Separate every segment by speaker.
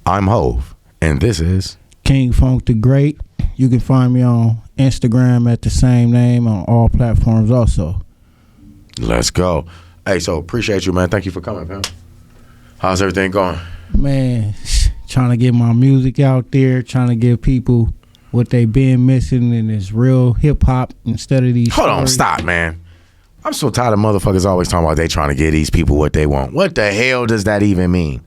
Speaker 1: I'm Hove, and this is
Speaker 2: Kyng Funk the Great. You can find me on Instagram at the same name on all platforms also.
Speaker 1: Let's go. Hey, so appreciate you, man. Thank you for coming, man. How's everything going?
Speaker 2: Man, trying to get my music out there, trying to give people what they been missing, and it's real hip hop instead of these.
Speaker 1: Hold on,
Speaker 2: stories.
Speaker 1: stop, man. I'm so tired of motherfuckers always talking about they trying to give these people what they want. What the hell does that even mean?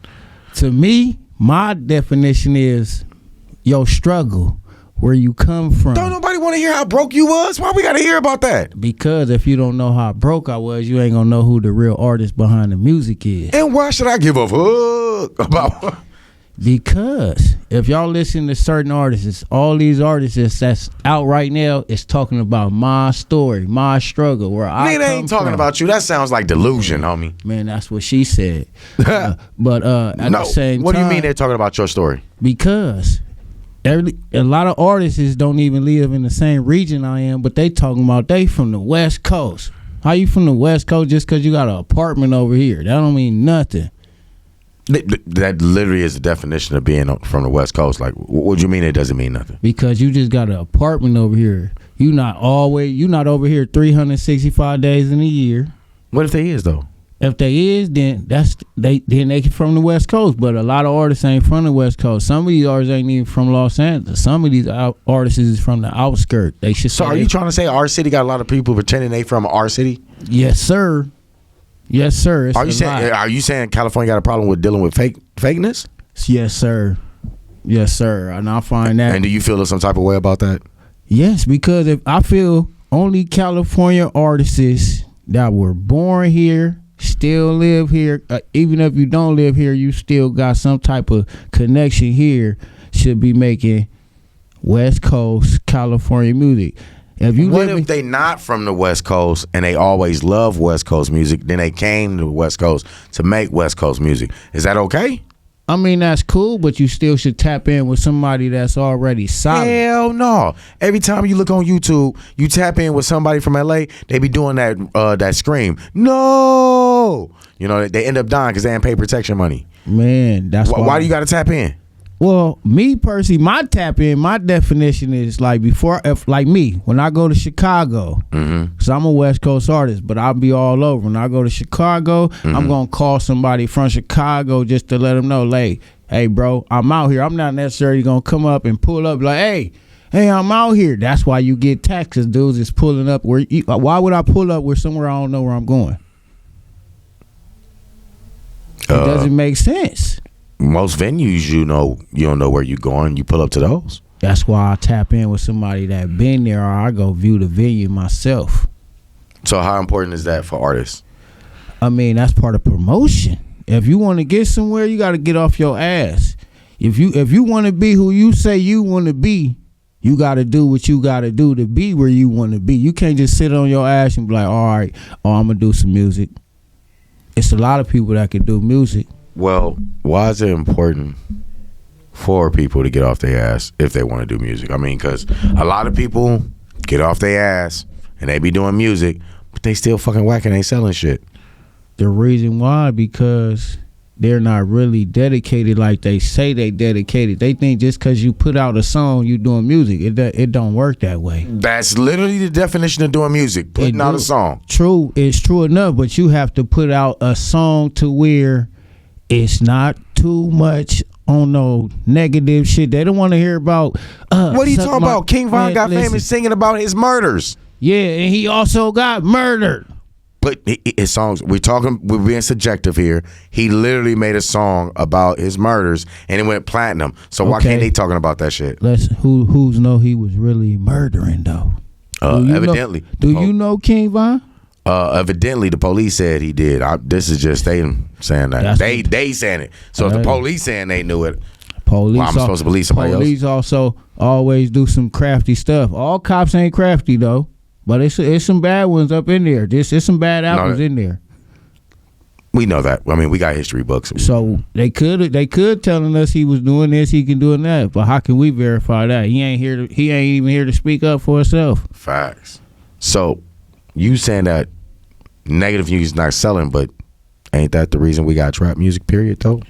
Speaker 2: To me, my definition is your struggle, where you come from.
Speaker 1: Don't nobody want to hear how broke you was? Why we got to hear about that?
Speaker 2: Because if you don't know how broke I was, you ain't gonna know who the real artist behind the music is.
Speaker 1: And why should I give a fuck about?
Speaker 2: Because if y'all listen to certain artists, all these artists that's out right now is talking about my story, my struggle, where I
Speaker 1: Nigga, they ain't talking about you. That sounds like delusion, homie.
Speaker 2: Man, that's what she said. But at
Speaker 1: No,
Speaker 2: the same
Speaker 1: what do you
Speaker 2: time,
Speaker 1: mean they're talking about your story?
Speaker 2: because a lot of artists don't even live in the same region I am, but they talking about they from the West Coast. How you from the West Coast just because you got an apartment over here? That don't mean nothing.
Speaker 1: That literally is the definition of being from the West Coast. Like, what do you mean it doesn't mean nothing?
Speaker 2: Because you just got an apartment over here. You not over here 365 days in a year.
Speaker 1: What if they is though?
Speaker 2: If they is, then they from the West Coast. But a lot of artists ain't from the West Coast. Some of these artists ain't even from Los Angeles. Some of these artists is from the outskirts. They should.
Speaker 1: So are you trying to say our city got a lot of people pretending they from our city?
Speaker 2: Yes, sir. Yes, sir. It's
Speaker 1: Are you saying California got a problem with dealing with fakeness?
Speaker 2: Yes, sir. Yes, sir. And I find that.
Speaker 1: And do you feel some type of way about that?
Speaker 2: Yes, because if I feel only California artists that were born here still live here, even if you don't live here, you still got some type of connection here, should be making West Coast California music. If
Speaker 1: they not from the West Coast and they always love West Coast music, then they came to the West Coast to make West Coast music? Is that okay?
Speaker 2: I mean, that's cool, but you still should tap in with somebody that's already solid.
Speaker 1: Hell no. Every time you look on YouTube, you tap in with somebody from LA, they be doing that scream. No. You know, they end up dying because they ain't pay protection money.
Speaker 2: Man, that's
Speaker 1: why do you got to tap in?
Speaker 2: Well, me personally, my tap in, my definition is like when I go to Chicago, because I'm a West Coast artist, but I'll be all over. When I go to Chicago, I'm going to call somebody from Chicago just to let them know, like, hey, bro, I'm out here. I'm not necessarily going to come up and pull up like, hey, I'm out here. That's why you get taxes, dudes, is pulling up. Why would I pull up where somewhere I don't know where I'm going? It doesn't make sense.
Speaker 1: Most venues, you don't know where you're going. You pull up to those.
Speaker 2: That's why I tap in with somebody that been there, or I go view the venue myself.
Speaker 1: So how important is that for artists?
Speaker 2: I mean, that's part of promotion. If you want to get somewhere, you got to get off your ass. If you want to be who you say you want to be, you got to do what you got to do to be where you want to be. You can't just sit on your ass and be like, all right, I'm going to do some music. It's a lot of people that can do music.
Speaker 1: Well, why is it important for people to get off their ass if they want to do music? I mean, because a lot of people get off their ass and they be doing music, but they still fucking whacking, ain't selling shit.
Speaker 2: The reason why, because they're not really dedicated like they say they dedicated. They think just because you put out a song, you doing music. It don't work that way.
Speaker 1: That's literally the definition of doing music, putting out a song.
Speaker 2: True, it's true enough, but you have to put out a song to where it's not too much on no negative shit. They don't want to hear about.
Speaker 1: What are you talking about? King Von got famous singing about his murders.
Speaker 2: Yeah, and he also got murdered.
Speaker 1: But his songs, we're being subjective here. He literally made a song about his murders and it went platinum. So why can't they talking about that shit?
Speaker 2: Who's know he was really murdering though?
Speaker 1: Evidently.
Speaker 2: Do you know King Von?
Speaker 1: Evidently, the police said he did. This is just they saying that. They saying it. So if the police saying they knew it, I'm supposed to believe somebody else.
Speaker 2: Police also always do some crafty stuff. All cops ain't crafty though, but it's some bad ones up in there. It's some bad apples in there.
Speaker 1: We know that. I mean, we got history books.
Speaker 2: So they could telling us he was doing this, he can do that, but how can we verify that? He ain't even here to speak up for himself.
Speaker 1: Facts. So you saying that negative music's not selling, but ain't that the reason we got trap music, period, though?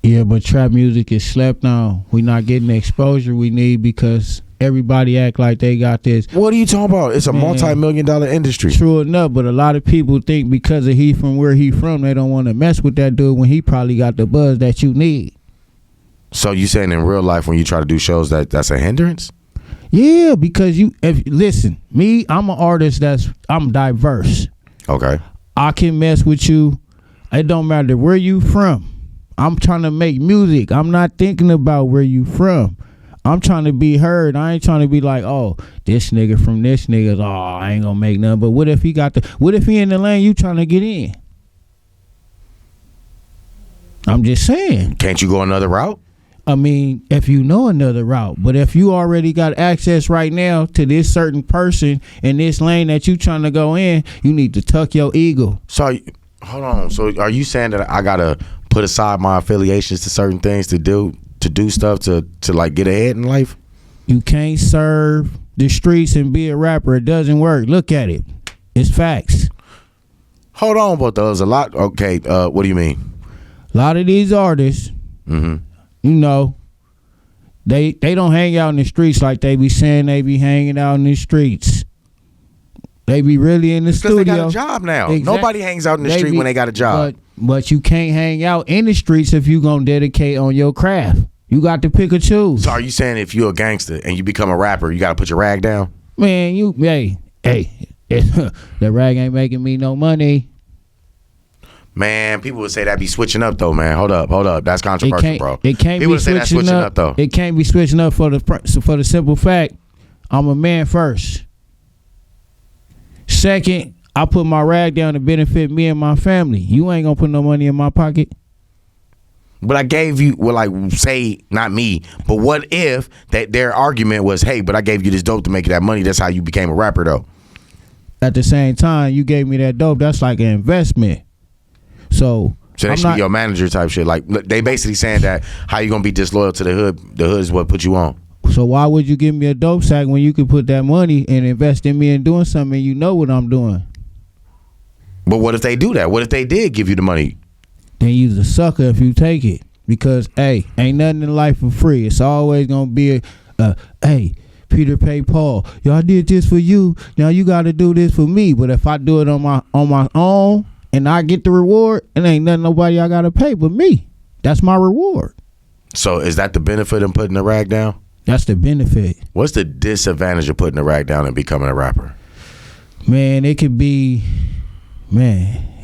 Speaker 2: Yeah, but trap music is slept on. We not getting the exposure we need because everybody act like they got this.
Speaker 1: What are you talking about? It's a multi-million-dollar industry.
Speaker 2: True enough, but a lot of people think because of he from where he from, they don't want to mess with that dude when he probably got the buzz that you need.
Speaker 1: So you saying in real life when you try to do shows that's a hindrance?
Speaker 2: Yeah, because listen, me, I'm an artist I'm diverse.
Speaker 1: Okay.
Speaker 2: I can mess with you. It don't matter where you from. I'm trying to make music. I'm not thinking about where you from. I'm trying to be heard. I ain't trying to be like, oh, this nigga from this nigga. Oh, I ain't gonna make nothing. But what if he in the lane you trying to get in? I'm just saying.
Speaker 1: Can't you go another route?
Speaker 2: I mean, if you know another route, but if you already got access right now to this certain person in this lane that you trying to go in, you need to tuck your ego.
Speaker 1: So, hold on. So, are you saying that I gotta put aside my affiliations to certain things to do stuff to like get ahead in life?
Speaker 2: You can't serve the streets and be a rapper. It doesn't work. Look at it. It's facts.
Speaker 1: Hold on, but there's a lot. Okay, what do you mean?
Speaker 2: A lot of these artists.
Speaker 1: Mm-hmm.
Speaker 2: You know, they don't hang out in the streets like they be saying they be hanging out in the streets. They be really in the studio.
Speaker 1: Because they got a job now. Nobody hangs out in the street when they got a job.
Speaker 2: But you can't hang out in the streets if you gonna dedicate on your craft. You got to pick or choose.
Speaker 1: So are you saying if you're a gangster and you become a rapper, you got to put your rag down?
Speaker 2: Man, hey, the rag ain't making me no money.
Speaker 1: Man, people would say that be switching up though, man. Hold up. That's controversial, bro.
Speaker 2: It can't
Speaker 1: people
Speaker 2: be
Speaker 1: say that's switching up though.
Speaker 2: It can't be switching up for the simple fact, I'm a man first. Second, I put my rag down to benefit me and my family. You ain't gonna put no money in my pocket.
Speaker 1: But I gave you, well, like, say, not me, but what if that their argument was, hey, but I gave you this dope to make you that money. That's how you became a rapper, though.
Speaker 2: At the same time, you gave me that dope. That's like an investment. So
Speaker 1: they should be your manager type shit. Like, they basically saying that how you gonna be disloyal to the hood? The hood is what put you on.
Speaker 2: So why would you give me a dope sack when you could put that money and invest in me and doing something and you know what I'm doing?
Speaker 1: But what if they do that? What if they did give you the money?
Speaker 2: Then you's a sucker if you take it. Because, hey, ain't nothing in life for free. It's always gonna be hey, Peter pay Paul. Yo, I did this for you. Now you gotta do this for me. But if I do it on my own and I get the reward, it ain't nothing nobody I gotta pay but me. That's my reward.
Speaker 1: So is that the benefit in putting the rag down?
Speaker 2: That's the benefit.
Speaker 1: What's the disadvantage of putting the rag down and becoming a rapper?
Speaker 2: Man, it could be,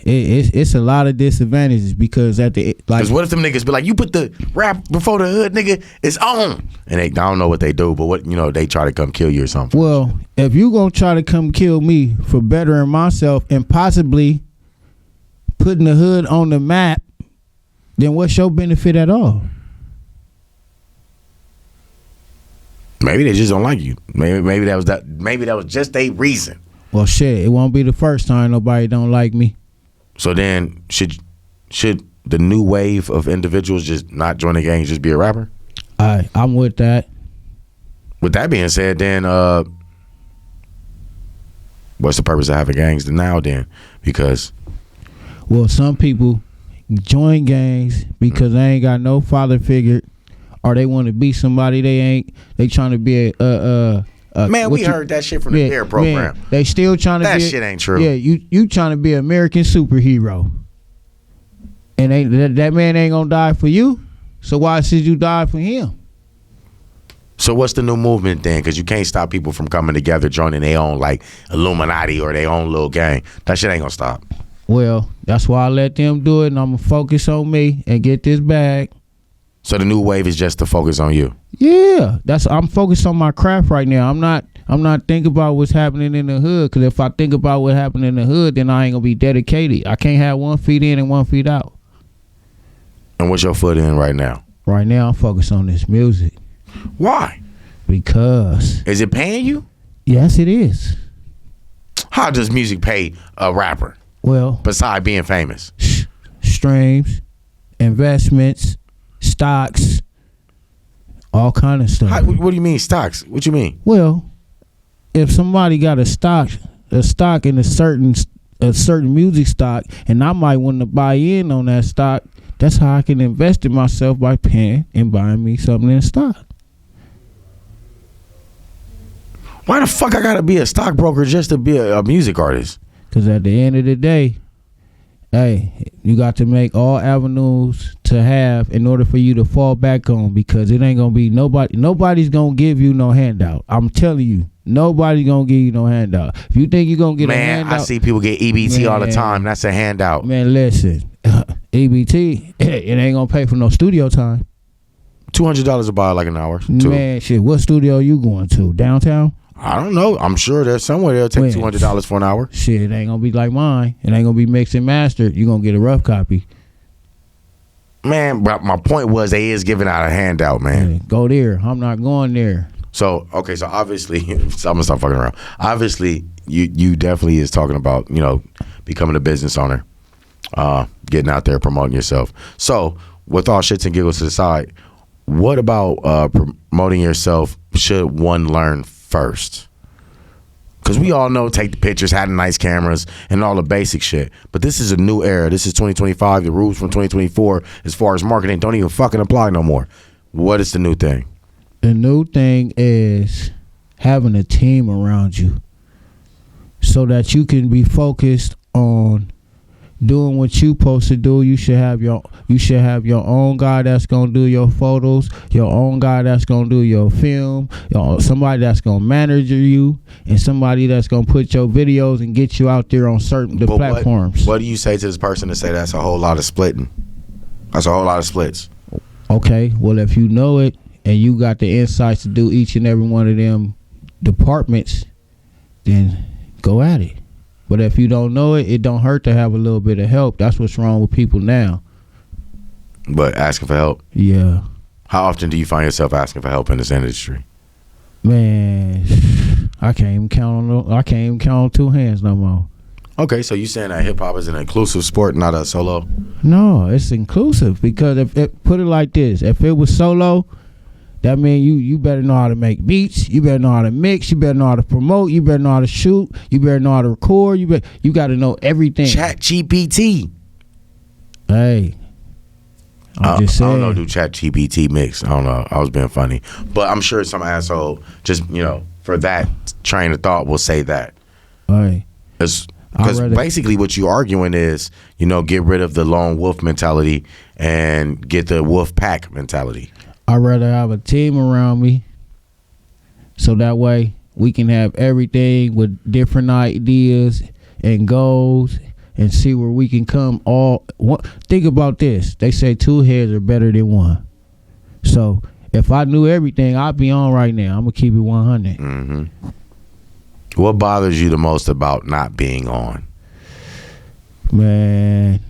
Speaker 2: it's a lot of disadvantages because
Speaker 1: because what if them niggas be like, you put the rap before the hood, nigga, it's on, and I don't know what they do, but what they try to come kill you or something.
Speaker 2: Well, if you gonna try to come kill me for bettering myself and possibly putting the hood on the map, then what's your benefit at all?
Speaker 1: Maybe they just don't like you. Maybe that was that. Maybe that was just a reason.
Speaker 2: Well, shit, it won't be the first time nobody don't like me.
Speaker 1: So then, should the new wave of individuals just not join the gang, just be a rapper?
Speaker 2: I'm with that.
Speaker 1: With that being said, then what's the purpose of having gangs now? Then, because
Speaker 2: some people join gangs because they ain't got no father figure, or they want to be somebody they trying to be a
Speaker 1: man, we heard that shit from the DARE program.
Speaker 2: Man, they still trying to
Speaker 1: that
Speaker 2: be
Speaker 1: shit ain't true.
Speaker 2: Yeah, you trying to be an American superhero. And that man ain't gonna die for you. So why should you die for him?
Speaker 1: So what's the new movement then? Because you can't stop people from coming together, joining their own like Illuminati or their own little gang. That shit ain't gonna stop.
Speaker 2: Well, that's why I let them do it, and I'm gonna focus on me and get this bag.
Speaker 1: So the new wave is just to focus on you.
Speaker 2: Yeah, I'm focused on my craft right now. I'm not thinking about what's happening in the hood. Because if I think about what happened in the hood, then I ain't gonna be dedicated. I can't have 1 foot in and 1 foot out.
Speaker 1: And what's your foot in right now?
Speaker 2: Right now, I'm focused on this music.
Speaker 1: Why?
Speaker 2: Because
Speaker 1: is it paying you?
Speaker 2: Yes, it is.
Speaker 1: How does music pay a rapper?
Speaker 2: Well,
Speaker 1: besides being famous,
Speaker 2: streams, investments, stocks, all kind of stuff.
Speaker 1: What do you mean stocks? What you mean?
Speaker 2: Well, if somebody got a stock in a certain music stock, and I might want to buy in on that stock, That's how I can invest in myself by paying and buying me something in stock.
Speaker 1: Why the fuck I gotta be a stockbroker just to be a music artist?
Speaker 2: Because at the end of the day, hey, you got to make all avenues to have in order for you to fall back on, because it ain't gonna be nobody's gonna give you no handout. I'm telling you, nobody's gonna give you no handout. If you think you're gonna get a handout,
Speaker 1: man, I see people get EBT all the time. That's a handout.
Speaker 2: Man, listen, EBT, it ain't gonna pay for no studio time.
Speaker 1: $200 to buy like an hour.
Speaker 2: Man, shit, what studio you going to? Downtown?
Speaker 1: I don't know. I'm sure there's somewhere they'll take $200 for an hour.
Speaker 2: Shit, it ain't gonna be like mine. It ain't gonna be mixed and mastered. You gonna get a rough copy.
Speaker 1: Man, but my point was they is giving out a handout, man.
Speaker 2: Yeah, go there. I'm not going there.
Speaker 1: So, okay, so obviously, so I'm gonna stop fucking around. Obviously, you definitely is talking about, becoming a business owner, getting out there, promoting yourself. So, with all shits and giggles to the side, what about promoting yourself should one learn first? Because we all know take the pictures, having nice cameras, and all the basic shit. But this is a new era. This is 2025. The rules from 2024 as far as marketing don't even fucking apply no more. What is the new thing?
Speaker 2: The new thing is having a team around you so that you can be focused on doing what you supposed to do. You should have your own guy that's gonna do your photos, your own guy that's gonna do your film, somebody that's gonna manage you, and somebody that's gonna put your videos and get you out there on certain platforms.
Speaker 1: What do you say to this person to say that's a whole lot of splitting? That's a whole lot of splits.
Speaker 2: Okay, well, if you know it and you got the insights to do each and every one of them departments, then go at it. But if you don't know it, it don't hurt to have a little bit of help. That's what's wrong with people now.
Speaker 1: But asking for help?
Speaker 2: Yeah.
Speaker 1: How often do you find yourself asking for help in this industry?
Speaker 2: Man, I can't even count on 2 hands no more.
Speaker 1: Okay, so you saying that hip hop is an inclusive sport, not a solo?
Speaker 2: No, it's inclusive, because put it like this: if it was solo, that means you better know how to make beats, you better know how to mix, you better know how to promote, you better know how to shoot, you better know how to record, you got to know everything.
Speaker 1: Chat GPT.
Speaker 2: Hey, I'm just saying.
Speaker 1: I don't know, do Chat GPT mix? I don't know. I was being funny, but I'm sure some asshole just for that train of thought will say that.
Speaker 2: Hey,
Speaker 1: because basically what you're arguing is get rid of the lone wolf mentality and get the wolf pack mentality.
Speaker 2: I'd rather have a team around me so that way we can have everything with different ideas and goals and see where we can come think about this. They say 2 heads are better than 1. So if I knew everything, I'd be on right now. I'm going to keep it 100.
Speaker 1: Mm-hmm. What bothers you the most about not being on?
Speaker 2: Man,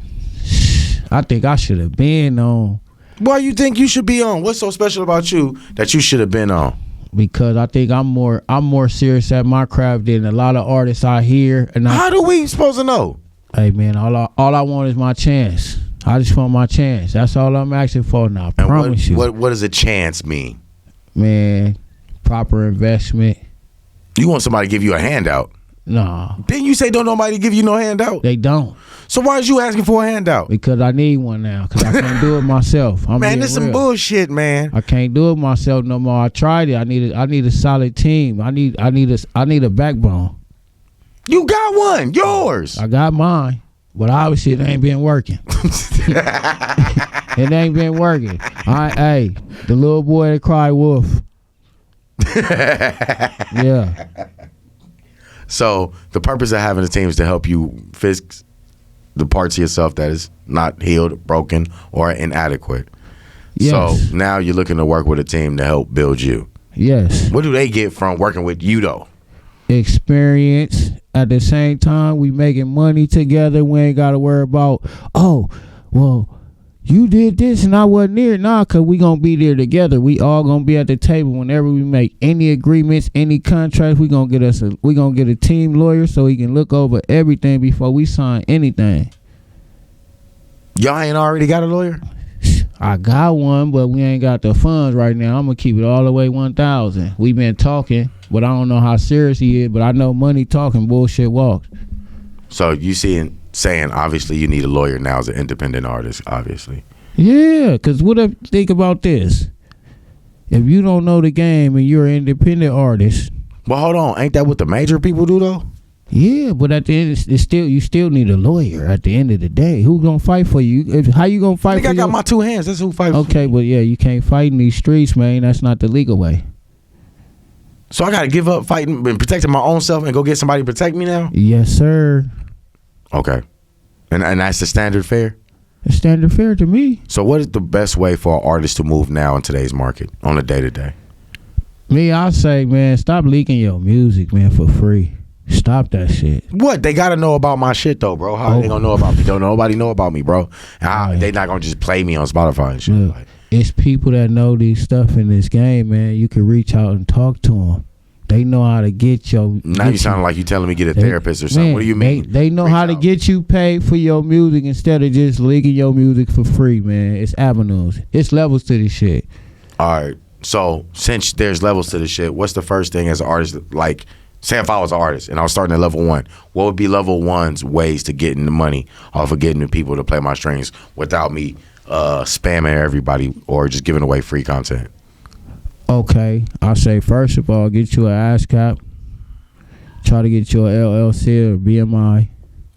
Speaker 2: I think I should have been on.
Speaker 1: Why you think you should be on? What's so special about you that you should have been on?
Speaker 2: Because I think I'm more serious at my craft than a lot of artists I hear. And
Speaker 1: how do we supposed to know?
Speaker 2: Hey man, all I want is my chance. I just want my chance. That's all I'm asking for now. I promise you.
Speaker 1: What does a chance mean?
Speaker 2: Man, proper investment.
Speaker 1: You want somebody to give you a handout?
Speaker 2: No.
Speaker 1: Didn't you say don't nobody give you no handout?
Speaker 2: They don't.
Speaker 1: So why is you asking for a handout?
Speaker 2: Because I need one now. Because I can't do it myself.
Speaker 1: Man, this some bullshit, man.
Speaker 2: I can't do it myself no more. I tried it. I need a solid team. I need a backbone.
Speaker 1: You got one. Yours.
Speaker 2: I got mine. But obviously it ain't been working. It ain't been working. Hey, the little boy that cried wolf. Yeah.
Speaker 1: So the purpose of having a team is to help you fix the parts of yourself that is not healed, broken, or inadequate. Yes. So now you're looking to work with a team to help build you.
Speaker 2: Yes.
Speaker 1: What do they get from working with you though?
Speaker 2: Experience. At the same time, we making money together. We ain't got to worry about, you did this and I wasn't there. Nah, because we going to be there together. We all going to be at the table whenever we make any agreements, any contracts. We going to get a team lawyer so he can look over everything before we sign anything.
Speaker 1: Y'all ain't already got a lawyer?
Speaker 2: I got one, but we ain't got the funds right now. I'm going to keep it all the way 1,000. We been talking, but I don't know how serious he is, but I know money talking, bullshit walks.
Speaker 1: So you saying obviously you need a lawyer now as an independent artist, obviously.
Speaker 2: Yeah, because think about this. If you don't know the game and you're an independent artist.
Speaker 1: Well, hold on. Ain't that what the major people do, though?
Speaker 2: Yeah, but at the end, you still need a lawyer. At the end of the day, who's gonna fight for you? How you gonna fight?
Speaker 1: I got my two hands. That's who fight.
Speaker 2: Okay, but yeah, you can't fight in these streets, man. That's not the legal way.
Speaker 1: So I gotta give up fighting and protecting my own self and go get somebody to protect me now?
Speaker 2: Yes, sir.
Speaker 1: Okay, and that's the standard fare.
Speaker 2: It's standard fare to me.
Speaker 1: So what is the best way for an artist to move now in today's market on a day to day?
Speaker 2: Me, I say, man, stop leaking your music, man, for free. Stop that shit.
Speaker 1: What? They gotta know about my shit though, bro. How they gonna know about me? Don't nobody know about me, bro. They not gonna just play me on Spotify and shit.
Speaker 2: Look, it's people that know these stuff in this game, man. You can reach out and talk to them. They know how to get your.
Speaker 1: Now you sound like you telling me get a therapist or something.
Speaker 2: Man,
Speaker 1: what do you mean?
Speaker 2: They know how to get you paid for your music instead of just leaking your music for free, man. It's avenues. It's levels to this shit.
Speaker 1: All right. So since there's levels to this shit, what's the first thing as an artist? Like, say if I was an artist and I was starting at level 1, what would be level 1's ways to getting the money off of getting the people to play my strings without me spamming everybody or just giving away free content?
Speaker 2: Okay, I say first of all, get you an ASCAP. Try to get you an LLC or BMI.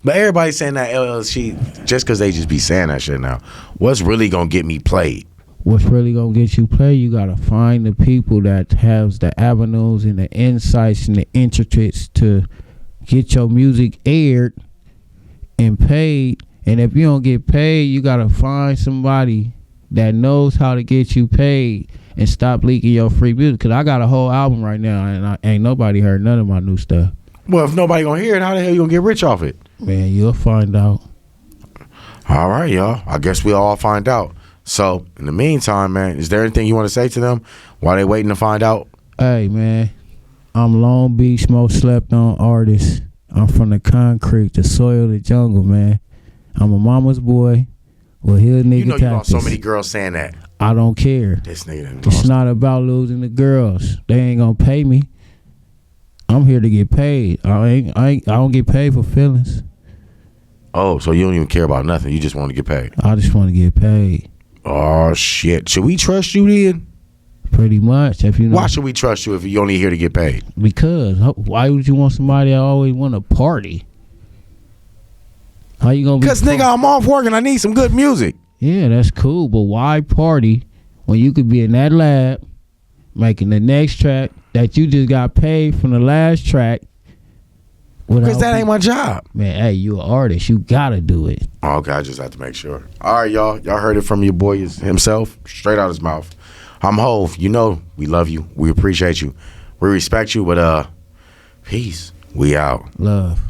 Speaker 1: But everybody's saying that LLC just because they just be saying that shit now. What's really gonna get me played?
Speaker 2: What's really gonna get you played? You gotta find the people that has the avenues and the insights and the intricacies to get your music aired and paid. And if you don't get paid, you gotta find somebody that knows how to get you paid and stop leaking your free music. Cause I got a whole album right now and ain't nobody heard none of my new stuff.
Speaker 1: Well, if nobody gonna hear it, how the hell you gonna get rich off it?
Speaker 2: Man, you'll find out.
Speaker 1: All right, y'all. I guess we'll all find out. So, in the meantime, man, is there anything you want to say to them while they waiting to find out?
Speaker 2: Hey, man, I'm Long Beach most slept on artist. I'm from the concrete, the soil, the jungle, man. I'm a mama's boy. Well, here nigga
Speaker 1: you know you lost so many girls saying that.
Speaker 2: I don't care.
Speaker 1: This nigga done
Speaker 2: It's
Speaker 1: lost.
Speaker 2: not about losing the girls. They ain't gonna pay me. I'm here to get paid. I don't get paid for feelings.
Speaker 1: Oh, so you don't even care about nothing. You just want to get paid.
Speaker 2: I just want to get paid.
Speaker 1: Oh, shit. Should we trust you then?
Speaker 2: Pretty much. If you know.
Speaker 1: Why should we trust you if you're only here to get paid?
Speaker 2: Because why would you want somebody that always want to party? How you gonna be?
Speaker 1: Because, nigga, I'm off work and I need some good music.
Speaker 2: Yeah, that's cool, but why party when you could be in that lab making the next track that you just got paid from the last track?
Speaker 1: Because that ain't my job.
Speaker 2: Man, hey, you an artist. You gotta do it.
Speaker 1: Okay, I just have to make sure. All right, y'all. Y'all heard it from your boy himself, straight out his mouth. I'm Hove. You know we love you. We appreciate you. We respect you, but peace. We out.
Speaker 2: Love.